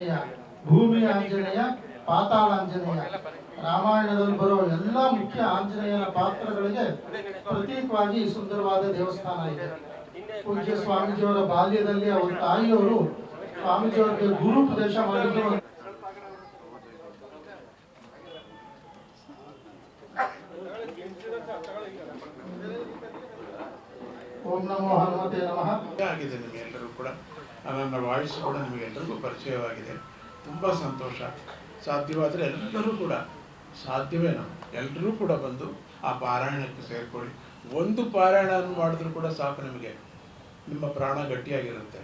ಭೂಮಿ ಆಂಜನೇಯ, ಪಾತಾಳಾಂಜನೇಯ. ರಾಮಾಯಣದಲ್ಲಿ ಬರುವ ಎಲ್ಲ ಮುಖ್ಯ ಆಂಜನೇಯನ ಪಾತ್ರಗಳಿಗೆ ಪ್ರತೀಕವಾಗಿ ಸುಂದರವಾದ ದೇವಸ್ಥಾನ ಇದೆ. ಪೂಜ್ಯ ಸ್ವಾಮೀಜಿಯವರ ಬಾಲ್ಯದಲ್ಲಿ ಅವರ ತಾಯಿಯವರು ಸ್ವಾಮೀಜಿಯವರಿಗೆ ಗುರು ಉಪದೇಶ ಮಾಡಿದ್ರು. ಓಂ ನಮೋ ಹನುಮತೆ ನಮಃ. ಆಗಿದೆ ನಿಮಗೆಲ್ಲರೂ ಕೂಡ, ನನ್ನ ವಾಯ್ಸ್ ಕೂಡ ನಿಮಗೆಲ್ಲರಿಗೂ ಪರಿಚಯವಾಗಿದೆ. ತುಂಬ ಸಂತೋಷ. ಸಾಧ್ಯವಾದರೆ ಎಲ್ಲರೂ ಕೂಡ, ಸಾಧ್ಯವೇನೋ ಎಲ್ಲರೂ ಕೂಡ ಬಂದು ಆ ಪಾರಾಯಣಕ್ಕೆ ಸೇರಿಕೊಳ್ಳಿ. ಒಂದು ಪಾರಾಯಣ ಮಾಡಿದ್ರೂ ಕೂಡ ಸಾಕು, ನಿಮಗೆ ನಿಮ್ಮ ಪ್ರಾಣ ಗಟ್ಟಿಯಾಗಿರುತ್ತೆ.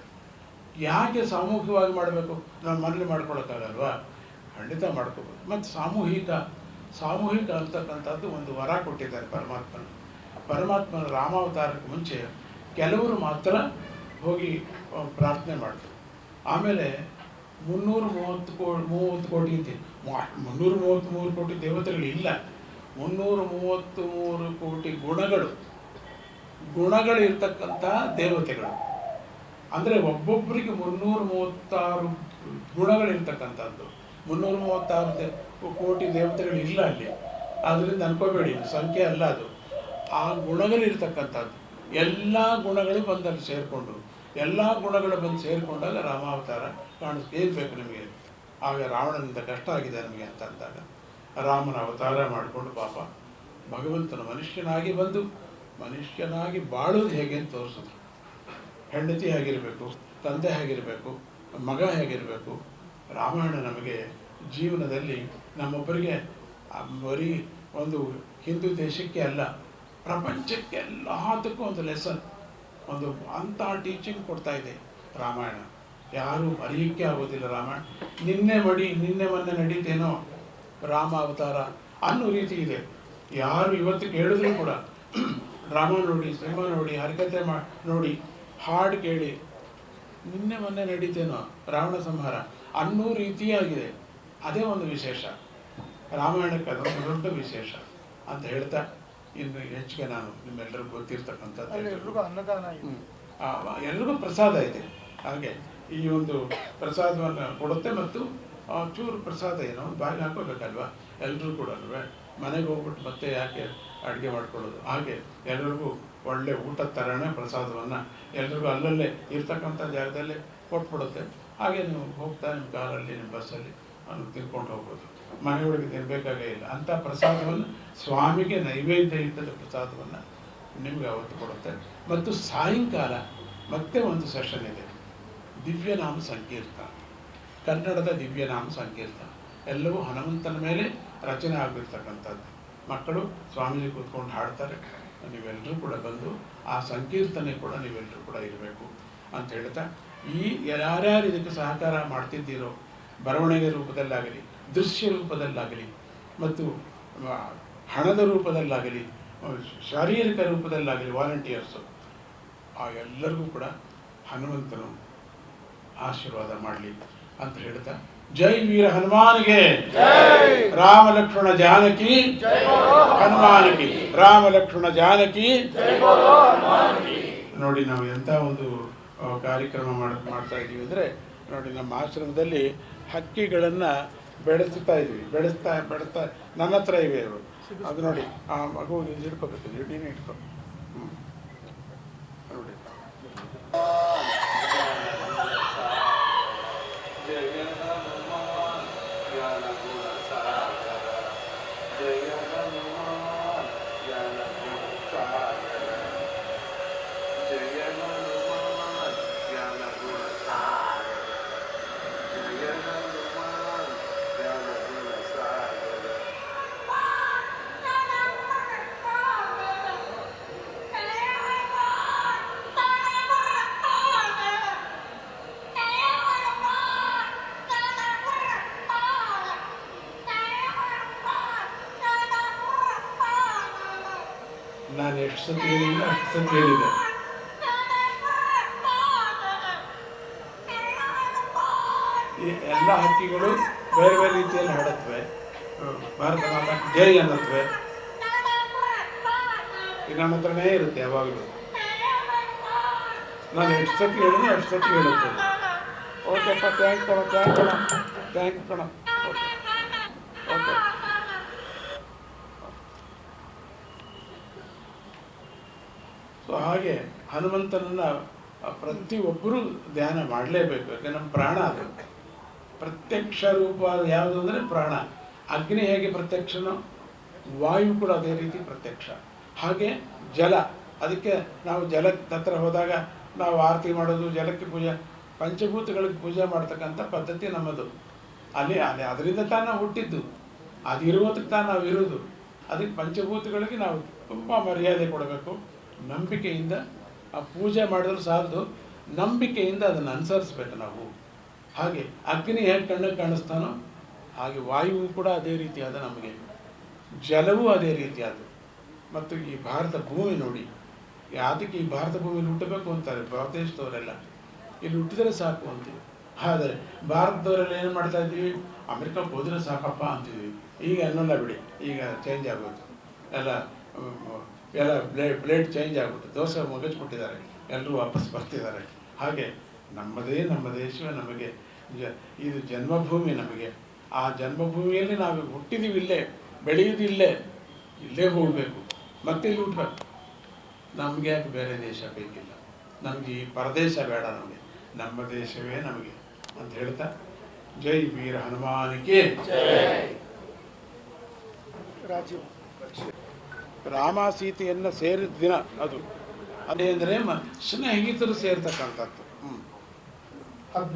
ಯಾಕೆ ಸಾಮೂಹಿಕವಾಗಿ ಮಾಡಬೇಕು? ನಾವು ಮನೇಲಿ ಮಾಡ್ಕೊಳ್ಳೋಕ್ಕಾಗಲ್ವಾ? ಖಂಡಿತ ಮಾಡ್ಕೋಬೋದು. ಮತ್ತು ಸಾಮೂಹಿಕ ಅಂತಕ್ಕಂಥದ್ದು ಒಂದು ವರ ಕೊಟ್ಟಿದ್ದಾರೆ ಪರಮಾತ್ಮನ ರಾಮಾವತಾರಕ್ಕೆ ಮುಂಚೆ ಕೆಲವರು ಮಾತ್ರ ಹೋಗಿ ಪ್ರಾರ್ಥನೆ ಮಾಡಿದ್ರು. ಆಮೇಲೆ 330 ಕೋಟಿ ಅಂತ 333 ಕೋಟಿ ದೇವತೆಗಳು ಇಲ್ಲ, 333 ಕೋಟಿ ಗುಣಗಳು ಇರ್ತಕ್ಕಂಥ ದೇವತೆಗಳು. ಅಂದರೆ ಒಬ್ಬೊಬ್ಬರಿಗೆ 336 ಗುಣಗಳಿರ್ತಕ್ಕಂಥದ್ದು. 336 ಕೋಟಿ ದೇವತೆಗಳು ಇಲ್ಲ ಅಲ್ಲಿ. ಅದರಿಂದ ಅನ್ಕೋಬೇಡಿ, ಸಂಖ್ಯೆ ಅಲ್ಲ ಅದು. ಆ ಗುಣಗಳಿರ್ತಕ್ಕಂಥದ್ದು ಎಲ್ಲ ಗುಣಗಳು ಬಂದಲ್ಲಿ ಸೇರಿಕೊಂಡು, ಎಲ್ಲ ಗುಣಗಳು ಬಂದು ಸೇರಿಕೊಂಡಾಗ ರಾಮಾವತಾರ ಕಾಣಿಸ್ತು. ಏನು ಬೇಕು ನಿಮಗೆ? ಆಗ ರಾವಣನಿಂದ ಕಷ್ಟ ಆಗಿದೆ ನಮಗೆ ಅಂತ ಅಂದಾಗ ರಾಮನ ಅವತಾರ ಮಾಡಿಕೊಂಡು ಪಾಪ ಭಗವಂತನ ಮನುಷ್ಯನಾಗಿ ಬಂದು ಮನುಷ್ಯನಾಗಿ ಬಾಳೋದು ಹೇಗೆ ಅಂತ ತೋರಿಸಿದ್ರು. ಹೆಂಡತಿ ಹೇಗಿರಬೇಕು, ತಂದೆ ಹೇಗಿರಬೇಕು, ಮಗ ಹೇಗಿರಬೇಕು. ರಾಮಾಯಣ ನಮಗೆ ಜೀವನದಲ್ಲಿ ನಮ್ಮೊಬ್ಬರಿಗೆ ಬರೀ ಒಂದು ಹಿಂದೂ ದೇಶಕ್ಕೆ ಅಲ್ಲ, ಪ್ರಪಂಚಕ್ಕೆ ಎಲ್ಲದಕ್ಕೂ ಒಂದು ಲೆಸನ್, ಒಂದು ಅಂಥ ಟೀಚಿಂಗ್ ಕೊಡ್ತಾ ಇದೆ ರಾಮಾಯಣ. ಯಾರೂ ಮರೆಯೋಕ್ಕೆ ಆಗೋದಿಲ್ಲ ರಾಮಾಯಣ. ನಿನ್ನೆ ಮೊನ್ನೆ ನಡೀತೇನೋ ರಾಮ ಅವತಾರ ಅನ್ನೋ ರೀತಿ ಇದೆ. ಯಾರು ಇವತ್ತು ಕೇಳಿದ್ರು ಕೂಡ ಡ್ರಾಮಾ ನೋಡಿ, ಸಿನಿಮಾ ನೋಡಿ, ಹರಿಕತೆ ನೋಡಿ, ಹಾಡು ಕೇಳಿ ನಿನ್ನೆ ಮೊನ್ನೆ ನಡೀತೇನೋ ರಾವಣ ಸಂಹಾರ ಅನ್ನೋ ರೀತಿಯಾಗಿದೆ. ಅದೇ ಒಂದು ವಿಶೇಷ ರಾಮಾಯಣಕ್ಕೆ, ಅದೊಂದು ದೊಡ್ಡ ವಿಶೇಷ ಅಂತ ಹೇಳ್ತಾ ಇನ್ನು ಹೆಚ್ಚಿಗೆ ನಾನು ನಿಮ್ಮೆಲ್ಲರಿಗೂ ಗೊತ್ತಿರ್ತಕ್ಕಂಥದ್ದು ಎಲ್ರಿಗೂ ಪ್ರಸಾದ ಇದೆ. ಹಾಗೆ ಈ ಒಂದು ಪ್ರಸಾದವನ್ನು ಕೊಡುತ್ತೆ. ಮತ್ತು ಚೂರು ಪ್ರಸಾದ ಏನೋ ಒಂದು ಬಾಯಿಗೆ ಹಾಕೋಬೇಕಲ್ವ ಎಲ್ಲರೂ ಕೂಡ. ಮನೆಗೆ ಹೋಗ್ಬಿಟ್ಟು ಮತ್ತೆ ಯಾಕೆ ಅಡುಗೆ ಮಾಡ್ಕೊಳ್ಳೋದು? ಹಾಗೆ ಎಲ್ಲರಿಗೂ ಒಳ್ಳೆ ಊಟದ ಥರನೇ ಪ್ರಸಾದವನ್ನು ಎಲ್ಲರಿಗೂ ಅಲ್ಲಲ್ಲೇ ಇರ್ತಕ್ಕಂಥ ಜಾಗದಲ್ಲೇ ಕೊಟ್ಬಿಡುತ್ತೆ. ಹಾಗೆ ನೀವು ಹೋಗ್ತಾ ನಿಮ್ಮ ಕಾರಲ್ಲಿ, ನಿಮ್ಮ ಬಸ್ಸಲ್ಲಿ ತಿನ್ಕೊಂಡು ಹೋಗ್ಬೋದು. ಮನೆಯೊಳಗೆ ತಿನ್ನಬೇಕಾಗೇ ಇಲ್ಲ. ಅಂಥ ಪ್ರಸಾದವನ್ನು, ಸ್ವಾಮಿಗೆ ನೈವೇದ್ಯ ಇದ್ದದ ಪ್ರಸಾದವನ್ನು ನಿಮಗೆ ಅವತ್ತು ಕೊಡುತ್ತೆ. ಮತ್ತು ಸಾಯಂಕಾಲ ಮತ್ತೆ ಒಂದು ಸೆಷನ್ ಇದೆ, ದಿವ್ಯನಾಮ ಸಂಕೀರ್ತನ, ಕನ್ನಡದ ದಿವ್ಯನಾಮ ಸಂಕೀರ್ತನ. ಎಲ್ಲವೂ ಹನುಮಂತನ ಮೇಲೆ ರಚನೆ ಆಗಿರ್ತಕ್ಕಂಥದ್ದು. ಮಕ್ಕಳು ಸ್ವಾಮೀಜಿ ಕೂತ್ಕೊಂಡು ಹಾಡ್ತಾರೆ. ನೀವೆಲ್ಲರೂ ಕೂಡ ಬಂದು ಆ ಸಂಕೀರ್ತನೆ ಕೂಡ ನೀವೆಲ್ಲರೂ ಕೂಡ ಇರಬೇಕು ಅಂತ ಹೇಳ್ತಾ, ಈ ಯಾರ್ಯಾರು ಇದಕ್ಕೆ ಸಹಕಾರ ಮಾಡ್ತಿದ್ದೀರೋ, ಬರವಣಿಗೆ ರೂಪದಲ್ಲಾಗಲಿ, ದೃಶ್ಯ ರೂಪದಲ್ಲಾಗಲಿ, ಮತ್ತು ಹಣದ ರೂಪದಲ್ಲಾಗಲಿ, ಶಾರೀರಿಕ ರೂಪದಲ್ಲಾಗಲಿ ವಾಲಂಟಿಯರ್ಸು, ಆ ಎಲ್ಲರಿಗೂ ಕೂಡ ಹನುಮಂತನು ಆಶೀರ್ವಾದ ಮಾಡಲಿ ಅಂತ ಹೇಳ್ತಾ, ಜೈ ವೀರ ಹನುಮಾನಿಗೆ, ರಾಮ ಲಕ್ಷ್ಮಣ ಜಾನಕಿ, ಹನುಮಾನಕಿ, ರಾಮ ಲಕ್ಷ್ಮಣ ಜಾನಕಿ. ನೋಡಿ, ನಾವು ಎಂಥ ಒಂದು ಕಾರ್ಯಕ್ರಮ ಮಾಡ್ತಾ ಇದ್ದೀವಿ ಅಂದರೆ, ನೋಡಿ ನಮ್ಮ ಆಶ್ರಮದಲ್ಲಿ ಹಕ್ಕಿಗಳನ್ನು ಬೆಳೆಸ್ತಾ ಇದ್ವಿ. ಬೆಳೆಸ್ತಾ ನನ್ನ ಹತ್ರ ಇವೆ ಅವರು. ಅದು ನೋಡಿ, ಆ ಮಗು ಹಿಡ್ಕೋಬೇಕು, ನೀನೇ ಇಟ್ಕೊ. ನೋಡಿ, ನಾನು ಎಷ್ಟು ಸತಿ ಹೇಳಿಲ್ಲ ಅಷ್ಟು ಸತಿ ಹೇಳಿದೆ. ಈ ಎಲ್ಲ ಹಕ್ಕಿಗಳು ಬೇರೆ ಬೇರೆ ರೀತಿಯಲ್ಲಿ ಹಾಡುತ್ತವೆ. ಭಾರತ ಮಾತಾ ಜೈ ಅನ್ನತ್ವೆ. ಈಗ ನಮ್ಮ ಹತ್ರನೇ ಇರುತ್ತೆ ಯಾವಾಗಲೂ. ನಾನು ಎಷ್ಟು ಸತಿ ಹೇಳಿದ್ರೆ ಅಷ್ಟು ಸತಿ ಹೇಳುತ್ತದೆ. ಓಕೆಪ್ಪ, ಥ್ಯಾಂಕ್ ಕಣ. Okay okay. ಸೊ ಹಾಗೆ ಹನುಮಂತನನ್ನು ಪ್ರತಿಯೊಬ್ಬರೂ ಧ್ಯಾನ ಮಾಡಲೇಬೇಕು. ಯಾಕೆ ನಮ್ಮ ಪ್ರಾಣ ಅದು. ಪ್ರತ್ಯಕ್ಷ ರೂಪ ಯಾವುದು ಅಂದರೆ ಪ್ರಾಣ. ಅಗ್ನಿ ಹೇಗೆ ಪ್ರತ್ಯಕ್ಷನೋ, ವಾಯು ಕೂಡ ಅದೇ ರೀತಿ ಪ್ರತ್ಯಕ್ಷ. ಹಾಗೆ ಜಲ, ಅದಕ್ಕೆ ನಾವು ಜಲದ ಹತ್ರ ಹೋದಾಗ ನಾವು ಆರತಿ ಮಾಡೋದು, ಜಲಕ್ಕೆ ಪೂಜೆ, ಪಂಚಭೂತಗಳಿಗೆ ಪೂಜೆ ಮಾಡ್ತಕ್ಕಂಥ ಪದ್ಧತಿ ನಮ್ಮದು. ಅಲ್ಲಿ ಅದರಿಂದ ತಾನು ನಾವು ಹುಟ್ಟಿದ್ದು, ಅದಿರುವುದಕ್ಕೆ ತಾನು ನಾವು ಇರೋದು. ಅದಕ್ಕೆ ಪಂಚಭೂತಗಳಿಗೆ ನಾವು ತುಂಬ ಮರ್ಯಾದೆ ಕೊಡಬೇಕು. ನಂಬಿಕೆಯಿಂದ ಆ ಪೂಜೆ ಮಾಡಿದ್ರು ಸಾಲದು, ನಂಬಿಕೆಯಿಂದ ಅದನ್ನು ಅನುಸರಿಸ್ಬೇಕು ನಾವು. ಹಾಗೆ ಅಗ್ನಿ ಹೇಗೆ ಕಣ್ಣಿಗೆ ಕಾಣಿಸ್ತಾನೋ ಹಾಗೆ ವಾಯುವು ಕೂಡ ಅದೇ ರೀತಿಯಾದ, ನಮಗೆ ಜಲವೂ ಅದೇ ರೀತಿಯಾದ. ಮತ್ತು ಈ ಭಾರತ ಭೂಮಿ ನೋಡಿ, ಅದಕ್ಕೆ ಈ ಭಾರತ ಭೂಮಿಲಿ ಹುಟ್ಟಬೇಕು ಅಂತಾರೆ ಭಾರತದೇಶದವರೆಲ್ಲ. ಇಲ್ಲಿ ಹುಟ್ಟಿದರೆ ಸಾಕು ಅಂತೀವಿ. ಆದರೆ ಭಾರತದವರೆಲ್ಲ ಏನು ಮಾಡ್ತಾ ಇದ್ದೀವಿ, ಅಮೆರಿಕಕ್ಕೆ ಹೋದರೆ ಸಾಕಪ್ಪ ಅಂತೀವಿ. ಈಗ ಅನ್ನೋಲ್ಲ ಬಿಡಿ, ಈಗ ಚೇಂಜ್ ಆಗೋದು ಎಲ್ಲ ಪ್ಲೇಟ್ ಚೇಂಜ್ ಆಗ್ಬಿಟ್ಟು ದೋಸೆ ಮುಗಿಸ್ಬಿಟ್ಟಿದ್ದಾರೆ, ಎಲ್ಲರೂ ವಾಪಸ್ ಬರ್ತಿದ್ದಾರೆ. ಹಾಗೆ ನಮ್ಮ ದೇಶವೇ ನಮಗೆ ಇದು ಜನ್ಮಭೂಮಿ. ನಮಗೆ ಆ ಜನ್ಮಭೂಮಿಯಲ್ಲಿ ನಾವು ಹುಟ್ಟಿದ್ದೀವಿ, ಇಲ್ಲೇ ಬೆಳೆಯೋದು, ಇಲ್ಲೇ ಹೋಗಬೇಕು, ಮತ್ತೆ ಇಲ್ಲಿ ಹುಟ್ಟಬೇಕು. ನಮಗೆ ಯಾಕೆ ಬೇರೆ ದೇಶ ಬೇಕಿಲ್ಲ, ನಮಗೆ ಈ ಪರದೇಶ ಬೇಡ, ನಮಗೆ ನಮ್ಮ ದೇಶವೇ ನಮಗೆ ಅಂತ ಹೇಳ್ತಾ, ಜೈ ವೀರ ಹನುಮಾನಿಗೆ. ರಾಮ ಸೀತೆಯನ್ನು ಸೇರಿದ ದಿನ ಅದು. ಅದೇ ಅಂದರೆ ಸ್ನೇಹಿತರು ಸೇರ್ತಕ್ಕಂಥದ್ದು.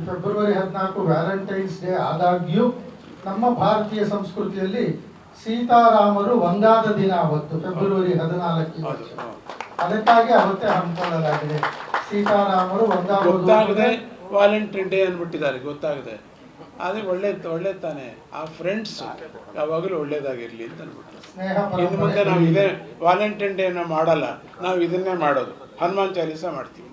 ಫೆಬ್ರವರಿ 14 ವ್ಯಾಲೆಂಟೈನ್ಸ್ ಡೇ ಆದಾಗ್ಯೂ ನಮ್ಮ ಭಾರತೀಯ ಸಂಸ್ಕೃತಿಯಲ್ಲಿ ಸೀತಾರಾಮರು ಒಂದಾದ ದಿನ ಅವತ್ತು, ಫೆಬ್ರವರಿ 14. ಅದಕ್ಕಾಗಿ ಅವತ್ತೇ ಹಮ್ಮಿಕೊಳ್ಳಲಾಗಿದೆ. ಸೀತಾರಾಮರು ಗೊತ್ತಾಗದೆ ವ್ಯಾಲೆಂಟೈನ್ ಡೇ ಅಂದ್ಬಿಟ್ಟಿದ್ದಾರೆ, ಗೊತ್ತಾಗದೆ. ಅದೇ ಒಳ್ಳೇದು ತಾನೆ. ಆ ಫ್ರೆಂಡ್ಸ್ ಯಾವಾಗಲೂ ಒಳ್ಳೇದಾಗಿರ್ಲಿ ಅಂತ ಅಂದ್ಬಿಟ್ಟು, ಇನ್ನು ಮುಂದೆ ನಾವು ಇದೇ ವ್ಯಾಲೆಂಟೈನ್ ಡೇನ ಮಾಡಲ್ಲ, ನಾವು ಇದನ್ನೇ ಮಾಡೋದು, ಹನುಮಾನ್ ಚಾಲೀಸ ಮಾಡ್ತೀವಿ.